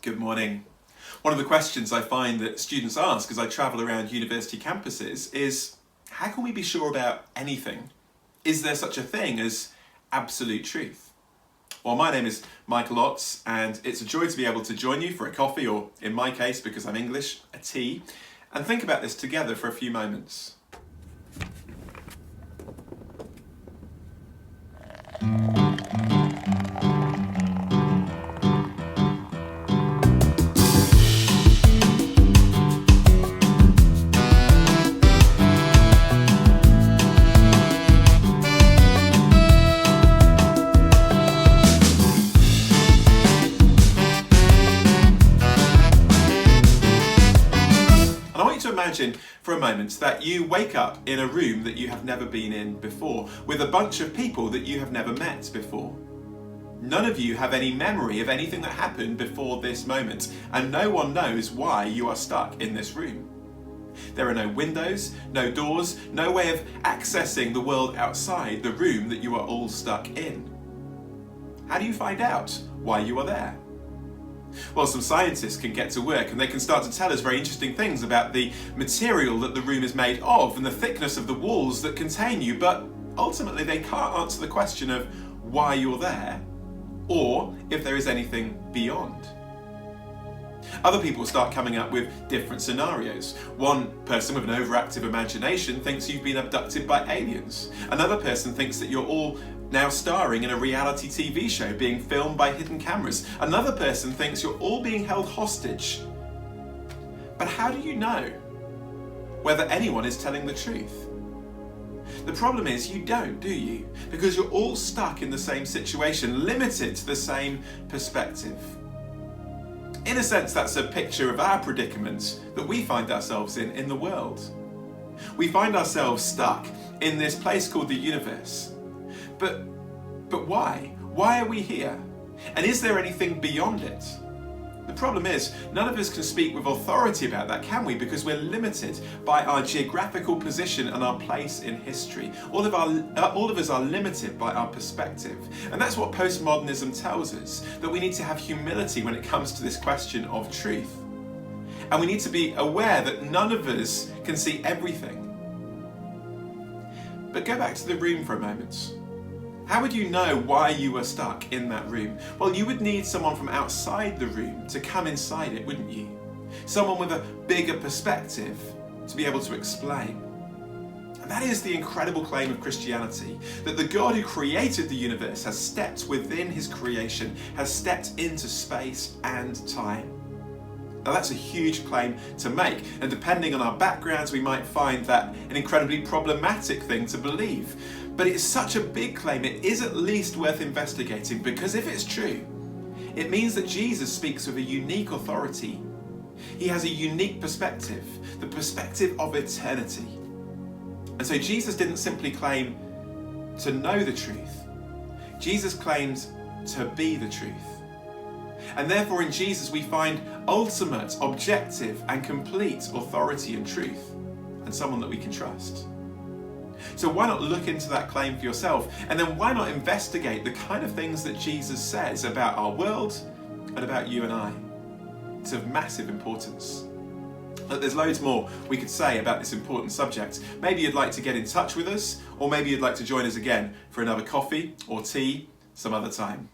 Good morning. One of the questions I find that students ask as I travel around university campuses is, how can we be sure about anything? Is there such a thing as absolute truth? Well, my name is Michael Outts, and it's a joy to be able to join you for a coffee, or in my case, because I'm English, a tea, and think about this together for a few moments. Imagine for a moment that you wake up in a room that you have never been in before, with a bunch of people that you have never met before. None of you have any memory of anything that happened before this moment, and no one knows why you are stuck in this room. There are no windows, no doors, no way of accessing the world outside the room that you are all stuck in. How do you find out why you are there? Well, some scientists can get to work and they can start to tell us very interesting things about the material that the room is made of and the thickness of the walls that contain you, but ultimately they can't answer the question of why you're there or if there is anything beyond. Other people start coming up with different scenarios. One person with an overactive imagination thinks you've been abducted by aliens. Another person thinks that you're all now starring in a reality TV show being filmed by hidden cameras. Another person thinks you're all being held hostage. But how do you know whether anyone is telling the truth? The problem is you don't, do you? Because you're all stuck in the same situation, limited to the same perspective. In a sense, that's a picture of our predicament that we find ourselves in the world. We find ourselves stuck in this place called the universe. But why? Why are we here? And is there anything beyond it? The problem is, none of us can speak with authority about that, can we? Because we're limited by our geographical position and our place in history. All of us are limited by our perspective. And that's what postmodernism tells us, that we need to have humility when it comes to this question of truth. And we need to be aware that none of us can see everything. But go back to the room for a moment. How would you know why you were stuck in that room? Well, you would need someone from outside the room to come inside it, wouldn't you? Someone with a bigger perspective to be able to explain. And that is the incredible claim of Christianity, that the God who created the universe has stepped within his creation, has stepped into space and time. Now that's a huge claim to make, and depending on our backgrounds, we might find that an incredibly problematic thing to believe. But it's such a big claim, it is at least worth investigating, because if it's true, it means that Jesus speaks with a unique authority. He has a unique perspective, the perspective of eternity. And so Jesus didn't simply claim to know the truth. Jesus claimed to be the truth. And therefore in Jesus we find ultimate, objective and complete authority and truth, and someone that we can trust. So why not look into that claim for yourself, and then why not investigate the kind of things that Jesus says about our world and about you and I? It's of massive importance. But there's loads more we could say about this important subject. Maybe you'd like to get in touch with us, or maybe you'd like to join us again for another coffee or tea some other time.